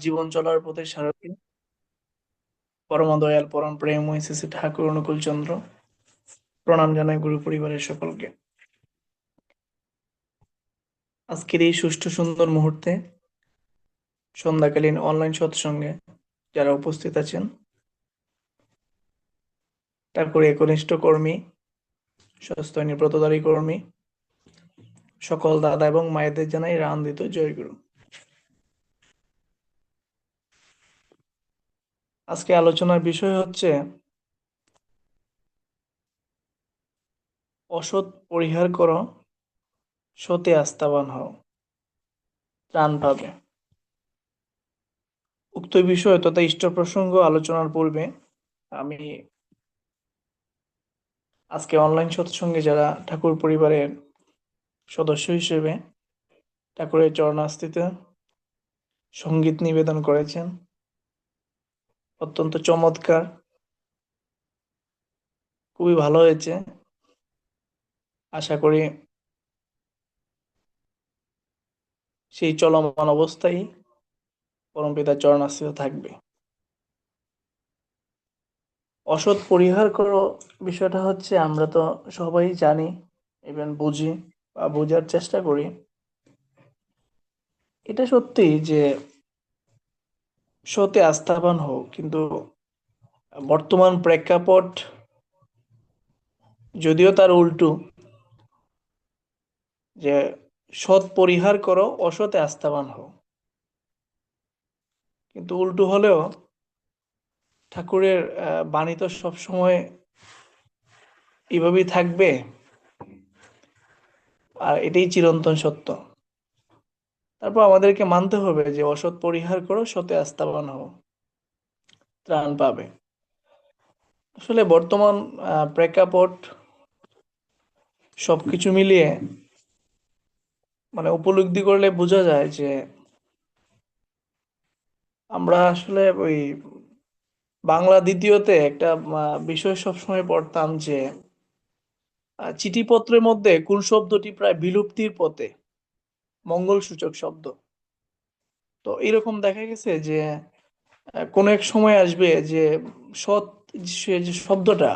জীবন চলার পথে সারথি পরম দয়াল পরম প্রেম শ্রী ঠাকুর অনুকূল চন্দ্র। প্রণাম জানাই গুরু পরিবারের সকলকে। আজকের এই সুষ্ঠু সুন্দর মুহূর্তে সন্ধ্যাকালীন অনলাইন সৎসঙ্গে যারা উপস্থিত আছেন, ঠাকুর একনিষ্ঠ কর্মী, স্বস্ত্যয়নী ব্রতধারী কর্মী সকল দাদা এবং মায়েদের জানাই রানদিত জয়গুরু। আজকে আলোচনার বিষয় হচ্ছে অসৎ পরিহার করো, সতে আস্থাবান হও, ত্রাণ পাবে। উক্ত বিষয় তথা ইষ্ট প্রসঙ্গ আলোচনার পূর্বে আমি আজকে অনলাইন সৎসঙ্গে যারা ঠাকুর পরিবারের সদস্য হিসেবে ঠাকুরের চরণাস্তিতে সঙ্গীত নিবেদন করেছেন, অত্যন্ত চমৎকার, খুবই ভালো হয়েছে। আশা করি সেই চলমান অবস্থায় পরমপিতার চরণাস্তিতে থাকবে। অসৎ পরিহার করো বিষয়টা হচ্ছে, আমরা তো সবাই জানি, ইভেন বুঝি বা বোঝার চেষ্টা করি। এটা সত্যি যে সতে আস্থাবান হোক, কিন্তু বর্তমান প্রেক্ষাপট যদিও তার উল্টো, যে সৎ পরিহার করো, অসতে আস্থাবান হও। কিন্তু উল্টো হলেও ঠাকুরের বাণী তো সবসময় এভাবেই থাকবে, আর এটাই চিরন্তন সত্য। তারপর আমাদেরকে মানতে হবে যে অসৎ পরিহার করো, সতে আস্থাবান হও, ত্রাণ পাবে। আসলে বর্তমান প্রেক্ষাপট সবকিছু মিলিয়ে মানে উপলব্ধি করলে বোঝা যায় যে আমরা আসলে ওই বাংলা দ্বিতীয়তে একটা বিষয় সবসময় পড়তাম যে চিঠিপত্রের মধ্যে কুল শব্দটি প্রায় বিলুপ্তির পথে, মঙ্গলসূচক শব্দ। তো এরকম দেখা গেছে যে কোন এক সময় আসবে যে সৎ, যে শব্দটা,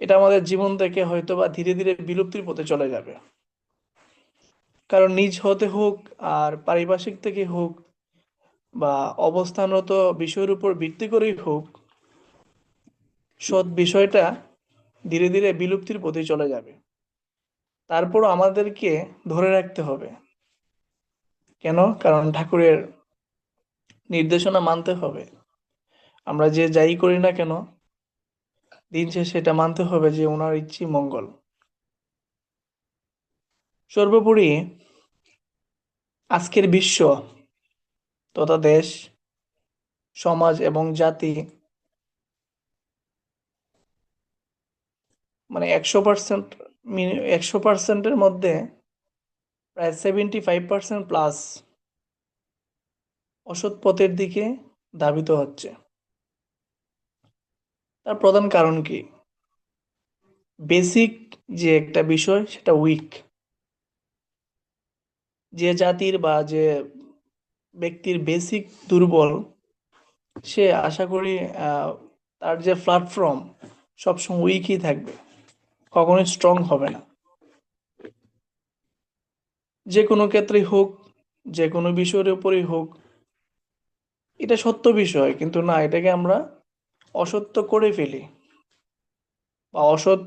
এটা আমাদের জীবন থেকে হয়তো বা ধীরে ধীরে বিলুপ্তির পথে চলে যাবে। কারণ নিজ হতে হোক আর পারিপার্শ্বিক থেকে হোক বা অবস্থানরত বিষয়ের উপর ভিত্তি করেই হোক, সৎ বিষয়টা ধীরে ধীরে বিলুপ্তির পথে চলে যাবে। তারপরও আমাদেরকে ধরে রাখতে হবে। কেন? কারণ ঠাকুরের নির্দেশনা মানতে হবে। আমরা যে যাই করি না কেন, দিন শেষে এটা মানতে হবে যে ওনার ইচ্ছে মঙ্গল। সর্বোপরি আজকের বিশ্ব তথা দেশ, সমাজ এবং জাতি, মানে 100%, 100%-এর মধ্যে প্রায় 75% প্লাস অসৎ পথের দিকে ধাবিত হচ্ছে। তার প্রধান কারণ কি? বেসিক যে একটা বিষয় সেটা উইক। যে জাতির বা যে ব্যক্তির বেসিক দুর্বল, সে আশা করি আহ, তার যে প্ল্যাটফর্ম সবসময় উইকই থাকবে, কখনোই স্ট্রং হবে না। যে কোনো ক্ষেত্রেই হোক, যে কোনো বিষয়ের উপরেই হোক, এটা সত্য বিষয়, কিন্তু না, এটাকে আমরা অসত্য করে ফেলি বা অসৎ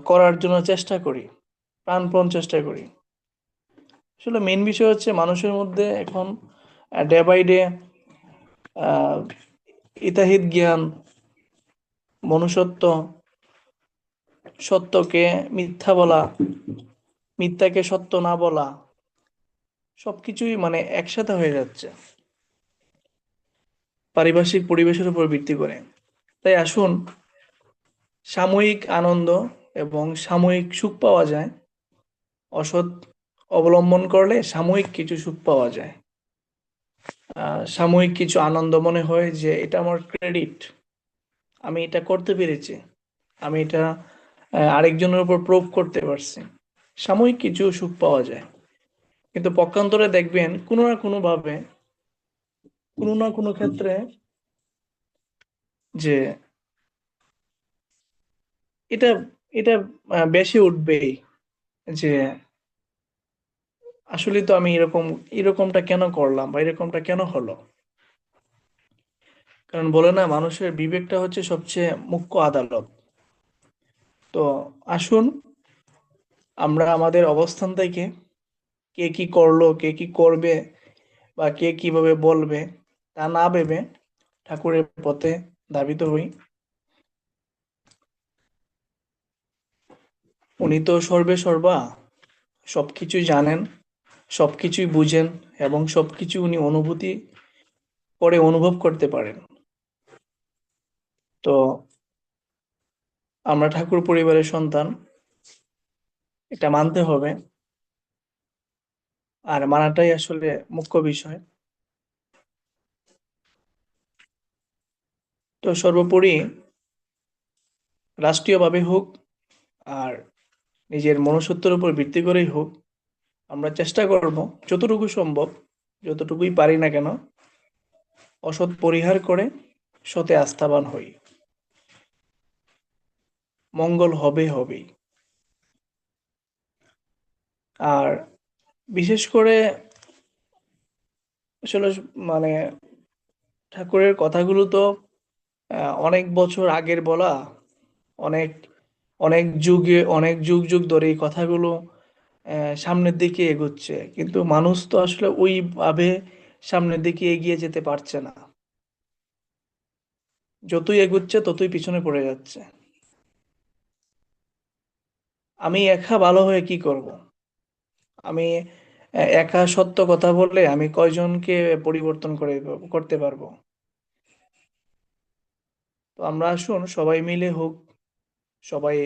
করার জন্য চেষ্টা করি, প্রাণপণ চেষ্টা করি। আসলে মেন বিষয় হচ্ছে মানুষের মধ্যে এখন ডে বাই ডে ইতাহিত জ্ঞান, মনুষ্যত্ব, সত্যকে মিথ্যা বলা, মিথ্যাকে সত্য না বলা, সবকিছুই মানে একসাথে হয়ে যাচ্ছে পারিপার্শ্বিক পরিবেশের উপর ভিত্তি করে। তাই আসুন, সাময়িক আনন্দ এবং সাময়িক সুখ পাওয়া যায়। অসৎ অবলম্বন করলে সাময়িক কিছু সুখ পাওয়া যায়, সাময়িক কিছু আনন্দ, মনে হয় যে এটা আমার ক্রেডিট, আমি এটা করতে পেরেছি, আমি এটা আরেকজনের উপর প্রুভ করতে পারছি। সাময়িক কিছু সুখ পাওয়া যায়, কিন্তু পক্ষান্তরে দেখবেন কোনো না কোনো ভাবে কোনো না কোনো ক্ষেত্রে যে এটা এটা বেশি উঠবেই, যে আসলে তো আমি এরকমটা কেন করলাম বা এরকমটা কেন হলো। কারণ বলে না, মানুষের বিবেকটা হচ্ছে সবচেয়ে মুখ্য আদালত। তো আসুন আমরা আমাদের অবস্থান থেকে কে কি করলো, কে কি করবে, বা কে কিভাবে বলবে তা না ভেবে ঠাকুরের পথে ধাবিত হই। উনি তো সর্বে সর্বা, সবকিছুই জানেন, সবকিছুই বুঝেন, এবং সবকিছু উনি অনুভূতি করে অনুভব করতে পারেন। তো আমরা ঠাকুর পরিবারের সন্তান, এটা মানতে হবে, আর মানাটাই আসলে মুখ্য বিষয়। তো সর্বোপরি রাষ্ট্রীয়ভাবে হোক আর নিজের মনুষ্যত্বের উপর ভিত্তি করেই হোক, আমরা চেষ্টা করব যতটুকু সম্ভব, যতটুকুই পারি না কেন, অসৎ পরিহার করে সতে আস্থাবান হই। মঙ্গল হবে হবেই। আর বিশেষ করে আসলে মানে ঠাকুরের কথাগুলো তো অনেক বছর আগের বলা, অনেক অনেক যুগে, অনেক যুগ যুগ ধরে এই কথাগুলো সামনের দিকে এগোচ্ছে, কিন্তু মানুষ তো আসলে ওইভাবে সামনের দিকে এগিয়ে যেতে পারছে না। যতই এগুচ্ছে ততই পিছনে পড়ে যাচ্ছে। আমি একা ভালো হয়ে কি করব? আমি একা সত্য কথা বললে আমি কয়জনকে পরিবর্তন করতে পারবো? তো আমরা আসুন সবাই মিলে হোক, সবাই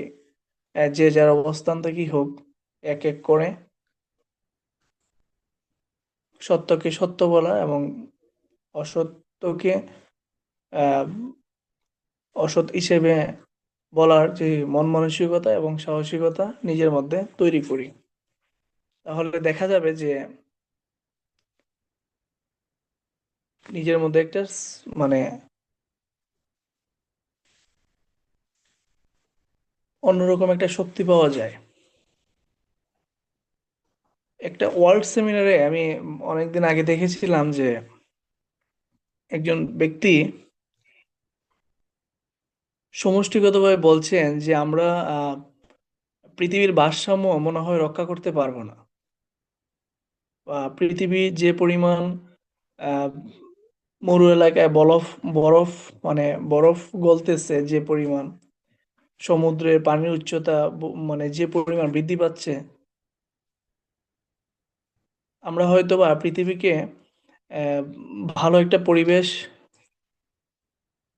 যে যার অবস্থান থেকেই হোক, এক এক করে সত্যকে সত্য বলা এবং অসত্যকে আহ, অসৎ হিসেবে বলার যে মন মানসিকতা এবং সাহসিকতা নিজের মধ্যে তৈরি করি। তাহলে দেখা যাবে যে নিজের মধ্যে একটা মানে অন্যরকম একটা শক্তি পাওয়া যায়। একটা ওয়ার্ল্ড সেমিনারে আমি অনেকদিন আগে দেখেছিলাম যে একজন ব্যক্তি সমষ্টিগতভাবে বলছেন যে আমরা পৃথিবীর ভারসাম্য মনে হয় রক্ষা করতে পারবো না। পৃথিবী যে পরিমাণ আহ, মরু এলাকায় বরফ বরফ মানে বরফ গলতেছে, যে পরিমাণ সমুদ্রের পানির উচ্চতা মানে যে পরিমাণ বৃদ্ধি পাচ্ছে, আমরা হয়তো বা পৃথিবীকে আহ, ভালো একটা পরিবেশ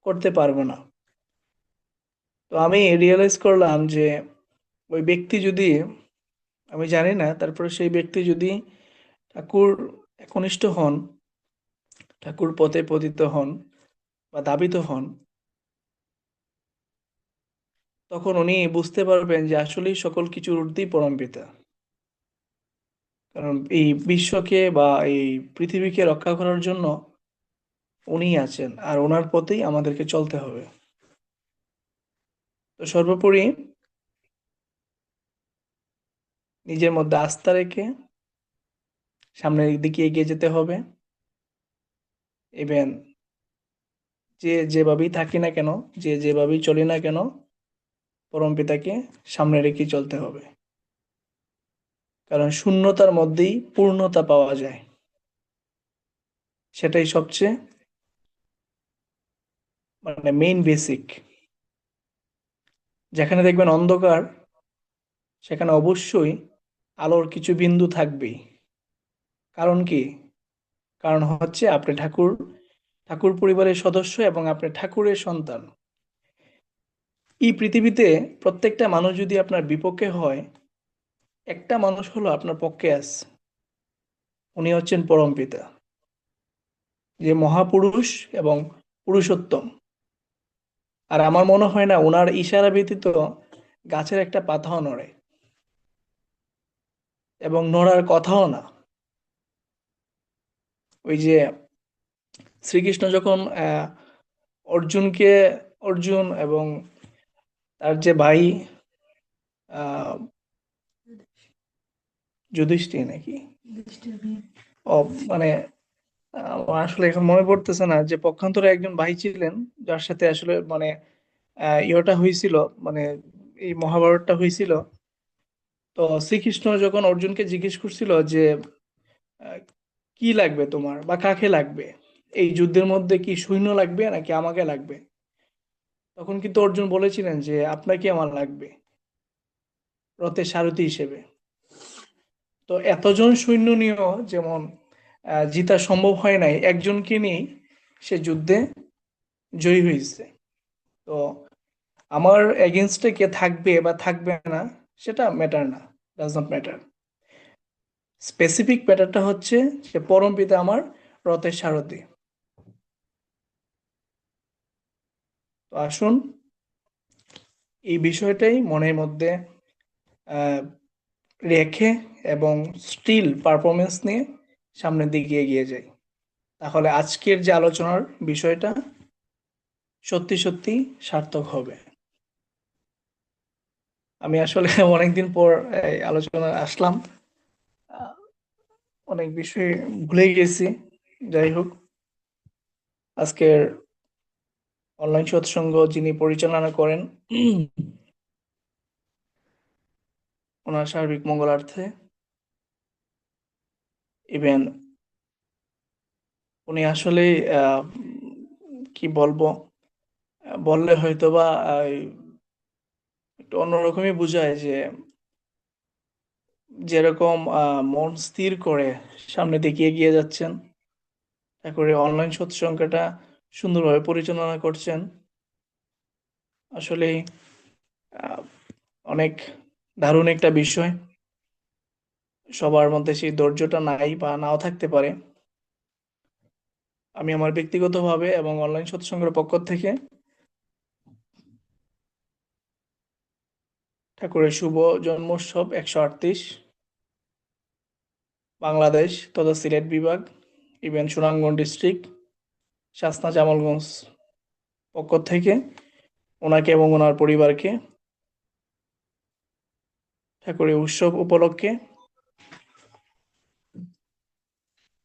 করতে পারবো না। তো আমি রিয়েলাইজ করলাম যে ওই ব্যক্তি যদি, আমি জানি না, তারপরে সেই ব্যক্তি যদি ঠাকুর একনিষ্ঠ হন, ঠাকুর পথে পতিত হন বা ধাবিত হন, তখন উনি বুঝতে পারবেন যে আসলেই সকল কিছুর ঊর্ধ্বেই পরমপিতা। কারণ এই বিশ্বকে বা এই পৃথিবীকে রক্ষা করার জন্য উনিই আছেন, আর ওনার পথেই আমাদেরকে চলতে হবে। তো সর্বোপরি নিজের মধ্যে আস্থা রেখে সামনের দিকে এগিয়ে যেতে হবে। ইভেন যে যেভাবেই থাকি না কেন, যে যেভাবেই চলি না কেন, পরমপিতাকে সামনে রেখেই চলতে হবে। কারণ শূন্যতার মধ্যেই পূর্ণতা পাওয়া যায়, সেটাই সবচেয়ে মানে মেইন বেসিক। যেখানে দেখবেন অন্ধকার, সেখানে অবশ্যই আলোর কিছু বিন্দু থাকবেই। কারণ কি? কারণ হচ্ছে আপনি ঠাকুর, ঠাকুর পরিবারের সদস্য এবং আপনি ঠাকুরের সন্তান। এই পৃথিবীতে প্রত্যেকটা মানুষ যদি আপনার বিপক্ষে হয়, একটা মানুষ হলো আপনার পক্ষে আছে, উনি হচ্ছেন পরমপিতা, যে মহাপুরুষ এবং পুরুষোত্তম। আর আমার মনে হয় না ওনার ইশারা ব্যতীত গাছের একটা পাতাও নড়ে, এবং নড়ার কথাও না। ওই যে শ্রীকৃষ্ণ যখন অর্জুনকে, অর্জুন এবং তার যে ভাই আহ যুধিষ্ঠির নাকি, ও মানে আমার আসলে এখন মনে পড়তেছে না, যে পক্ষান্তরে একজন ভাই ছিলেন যার সাথে আসলে মানে ইয়েটা হয়েছিল, মানে এই মহাভারতটা হয়েছিল। তো শ্রীকৃষ্ণ যখন অর্জুনকে জিজ্ঞেস করছিল যে আহ, কি লাগবে তোমার বা কাকে লাগবে এই যুদ্ধের মধ্যে, কি সৈন্য লাগবে নাকি আমাকে লাগবে, তখন কিন্তু অর্জুন বলেছিলেন যে আপনাকে আমার লাগবে রথের সারথি হিসেবে। তো এতজন সৈন্য নিয়েও যেমন জিতা সম্ভব হয় নাই, একজনকে নিয়েই সে যুদ্ধে জয়ী হয়েছে। তো আমার এগেনস্টে কে থাকবে বা থাকবে না সেটা ম্যাটার না, ডাজ নট ম্যাটার। স্পেসিফিক ম্যাটারটা হচ্ছে যে পরম পিতা আমার রথের সারথি। তো আসুন এই বিষয়টাই মনের মধ্যে আহ, রেখে এবং স্টিল পারফরমেন্স নিয়ে সামনের দিকে এগিয়ে যাই, তাহলে আজকের যে আলোচনার বিষয়টা সত্যি সত্যি সার্থক হবে। আমি আসলে অনেকদিন পর এই আলোচনা আসলাম, আহ, অনেক বিষয় ভুলে গেছি। যাই হোক, আজকের অনলাইন সৎসঙ্গ যিনি পরিচালনা করেন ওনার সার্বিক মঙ্গলার্থে, ইভেন উনি আসলে আহ, কি বলবো, বললে হয়তো বা একটু অন্যরকমই বোঝায় যে যেরকম মন স্থির করে সামনে দিকে এগিয়ে যাচ্ছেন, তারপরে অনলাইন সৎসঙ্গটা সুন্দরভাবে পরিচালনা করছেন। আসলে অনেক দারুণ একটা বিষয়। সবার মধ্যে সেই ধৈর্যটা নাই বা নাও থাকতে পারে। আমি আমার ব্যক্তিগতভাবে এবং অনলাইন সৎসঙ্গের পক্ষ থেকে ঠাকুরের শুভ জন্মোৎসব 138 বাংলাদেশ তথা সিলেট বিভাগ, ইভেন সুনামগঞ্জ ডিস্ট্রিক্ট, শাসনা জামালগঞ্জ পক্ষ থেকে ওনাকে এবং ওনার পরিবারকে ঠাকুরের উৎসব উপলক্ষে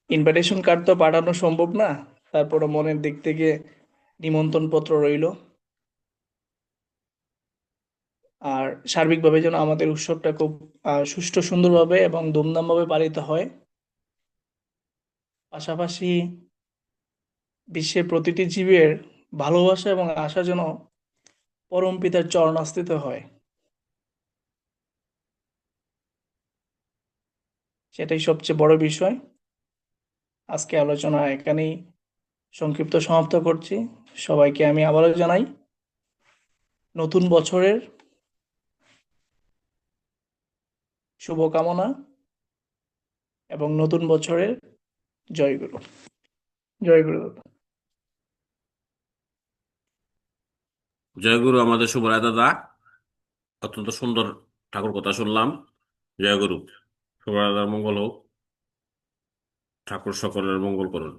ইনভাইটেশন কার্ড তো পাঠানো সম্ভব না, তারপরে মনের দিক থেকে নিমন্ত্রণ পত্র রইল। আর সার্বিকভাবে যেন আমাদের উৎসবটা খুব সুষ্ঠু সুন্দরভাবে এবং ধুমধামভাবে পালিত হয়, পাশাপাশি বিশ্বের প্রতিটি জীবের ভালোবাসা এবং আশা যেন পরম পিতার চরণাস্থিত হয়, সেটাই সবচেয়ে বড় বিষয়। আজকে আলোচনা এখানেই সংক্ষিপ্ত সমাপ্ত করছি। সবাইকে আমি আবারও জানাই নতুন বছরের শুভকামনা এবং নতুন বছরের জয়গুরু। জয়গুরু। জয়গুরু আমাদের শুভরায় দাদা, অত্যন্ত সুন্দর ঠাকুর কথা শুনলাম। জয়গুরু। শুভরায় দাদার মঙ্গল হোক, ঠাকুর সকলের মঙ্গল করুন।